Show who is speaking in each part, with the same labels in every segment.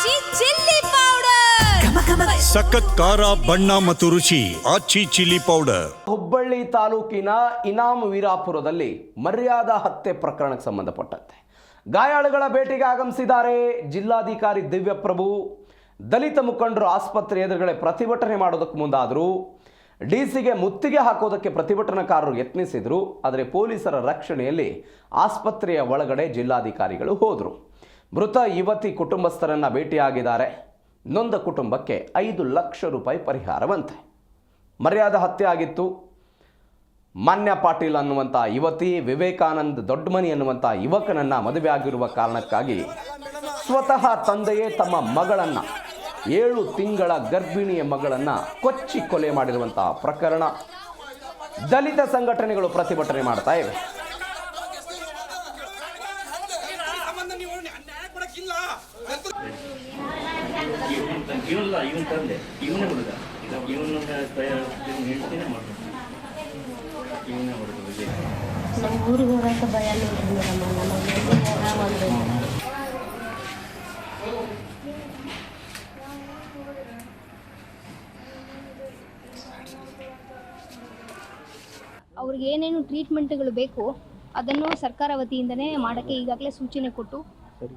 Speaker 1: ಆಚಿ chilli powder
Speaker 2: ಸಖತ್ ಖಾರ ಬಣ್ಣ ಮತ್ತು ರುಚಿ ಆಚಿ ಚಿಲ್ಲಿ ಪೌಡರ್.
Speaker 3: ಹುಬ್ಬಳ್ಳಿ ತಾಲೂಕಿನ ಇನಾಮ್ ವೀರಾಪುರದಲ್ಲಿ ಮರ್ಯಾದಾ ಹತ್ಯೆ ಪ್ರಕರಣಕ್ಕೆ ಸಂಬಂಧಪಟ್ಟಂತೆ ಗಾಯಾಳುಗಳ ಭೇಟಿಗೆ ಆಗಮಿಸಿದ್ದಾರೆ ಜಿಲ್ಲಾಧಿಕಾರಿ ದಿವ್ಯಪ್ರಭು. ದಲಿತ ಮುಖಂಡರು ಆಸ್ಪತ್ರೆ ಎದುರುಗಡೆ ಪ್ರತಿಭಟನೆ ಮಾಡೋದಕ್ಕೆ ಮುಂದಾದರು. ಡಿಸಿಗೆ ಮುತ್ತಿಗೆ ಹಾಕೋದಕ್ಕೆ ಪ್ರತಿಭಟನಾಕಾರರು ಯತ್ನಿಸಿದರು. ಆದರೆ ಪೊಲೀಸರ ರಕ್ಷಣೆಯಲ್ಲಿ ಆಸ್ಪತ್ರೆಯ ಒಳಗಡೆ ಜಿಲ್ಲಾಧಿಕಾರಿಗಳು ಹೋದರು. ಮೃತ ಯುವತಿ ಕುಟುಂಬಸ್ಥರನ್ನ ಭೇಟಿಯಾಗಿದ್ದಾರೆ. ನೊಂದ ಕುಟುಂಬಕ್ಕೆ 5 ಲಕ್ಷ ರೂಪಾಯಿ ಪರಿಹಾರವಂತೆ. ಮರ್ಯಾದಾ ಹತ್ಯೆ ಆಗಿತ್ತು. ಮಾನ್ಯ ಪಾಟೀಲ್ ಅನ್ನುವಂಥ ಯುವತಿ ವಿವೇಕಾನಂದ್ ದೊಡ್ಡಮನಿ ಅನ್ನುವಂಥ ಯುವಕನನ್ನು ಮದುವೆ ಆಗಿರುವ ಕಾರಣಕ್ಕಾಗಿ ಸ್ವತಃ ತಂದೆಯೇ ತಮ್ಮ ಮಗಳನ್ನು 7 ತಿಂಗಳ ಗರ್ಭಿಣಿಯ ಮಗಳನ್ನು ಕೊಚ್ಚಿ ಕೊಲೆ ಮಾಡಿರುವಂಥ ಪ್ರಕರಣ. ದಲಿತ ಸಂಘಟನೆಗಳು ಪ್ರತಿಭಟನೆ ಮಾಡ್ತಾ ಇವೆ.
Speaker 4: ಇವನ್ ತಂದೆ ಇವನೇ ಹುಡುಗ ಹೇಳ್ತೀನಿ ಮಾಡೋದು ಇವನೇ ಹುಡುಗ ವಿಜಯ್.
Speaker 5: ನಮ್ಮ ಊರಿಗೆ ಹೋಗಕ್ಕೆ ಭಯ ನೋಡ್ರಿ ಮೇಡಮ್.
Speaker 6: ಅವ್ರಿಗೆ ಏನೇನು ಟ್ರೀಟ್ಮೆಂಟ್ಗಳು ಬೇಕು ಅದನ್ನು ಸರ್ಕಾರ ವತಿಯಿಂದನೇ ಮಾಡೋಕ್ಕೆ ಈಗಾಗಲೇ ಸೂಚನೆ ಕೊಟ್ಟು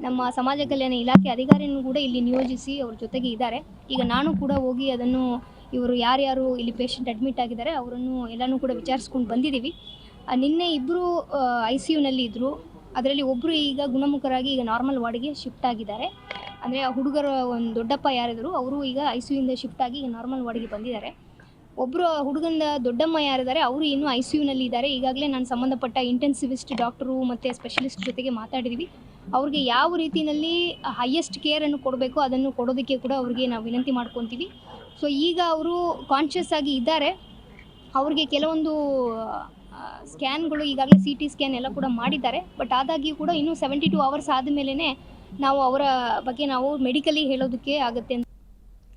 Speaker 6: ನಮ್ಮ ಸಮಾಜ ಕಲ್ಯಾಣ ಇಲಾಖೆ ಅಧಿಕಾರಿಯನ್ನು ಕೂಡ ಇಲ್ಲಿ ನಿಯೋಜಿಸಿ ಅವ್ರ ಜೊತೆಗೆ ಇದ್ದಾರೆ. ಈಗ ನಾನು ಕೂಡ ಹೋಗಿ ಅದನ್ನು ಇವರು ಯಾರ್ಯಾರು ಇಲ್ಲಿ ಪೇಷಂಟ್ ಅಡ್ಮಿಟ್ ಆಗಿದ್ದಾರೆ ಅವರನ್ನು ಎಲ್ಲನೂ ಕೂಡ ವಿಚಾರಿಸ್ಕೊಂಡು ಬಂದಿದ್ದೀವಿ. ನಿನ್ನೆ ಇಬ್ಬರು ICUನಲ್ಲಿ ಇದ್ದರು. ಅದರಲ್ಲಿ ಒಬ್ಬರು ಈಗ ಗುಣಮುಖರಾಗಿ ಈಗ ನಾರ್ಮಲ್ ವಾರ್ಡ್ಗೆ ಶಿಫ್ಟ್ ಆಗಿದ್ದಾರೆ. ಅಂದರೆ ಹುಡುಗರ ಒಂದು ದೊಡ್ಡಪ್ಪ ಯಾರಿದ್ರು ಅವರು ಈಗ ICUಯಿಂದ ಶಿಫ್ಟ್ ಆಗಿ ಈಗ ನಾರ್ಮಲ್ ವಾರ್ಡ್ಗೆ ಬಂದಿದ್ದಾರೆ. ಒಬ್ಬರು ಹುಡುಗನ ದೊಡ್ಡಮ್ಮ ಯಾರಿದ್ದಾರೆ ಅವರು ಇನ್ನೂ ICUನಲ್ಲಿ ಇದ್ದಾರೆ. ಈಗಾಗಲೇ ನಾನು ಸಂಬಂಧಪಟ್ಟ ಇಂಟೆನ್ಸಿವಿಸ್ಟ್ ಡಾಕ್ಟರು ಮತ್ತು ಸ್ಪೆಷಲಿಸ್ಟ್ ಜೊತೆಗೆ ಮಾತಾಡಿದ್ದೀವಿ. ಅವ್ರಿಗೆ ಯಾವ ರೀತಿಯಲ್ಲಿ ಹೈಯೆಸ್ಟ್ ಕೇರನ್ನು ಕೊಡಬೇಕು ಅದನ್ನು ಕೊಡೋದಕ್ಕೆ ಕೂಡ ಅವ್ರಿಗೆ ನಾವು ವಿನಂತಿ ಮಾಡ್ಕೊತೀವಿ. ಸೊ ಈಗ ಅವರು ಕಾನ್ಷಿಯಸ್ ಆಗಿ ಇದ್ದಾರೆ. ಅವ್ರಿಗೆ ಕೆಲವೊಂದು ಸ್ಕ್ಯಾನ್ಗಳು ಈಗಾಗಲೇ CT ಸ್ಕ್ಯಾನ್ ಎಲ್ಲ ಕೂಡ ಮಾಡಿದ್ದಾರೆ. ಬಟ್ ಆದಾಗ್ಯೂ ಕೂಡ ಇನ್ನೂ 72 hours ಆದಮೇಲೆ ನಾವು ಅವರ ಬಗ್ಗೆ ನಾವು ಮೆಡಿಕಲಿ ಹೇಳೋದಕ್ಕೆ ಆಗುತ್ತೆ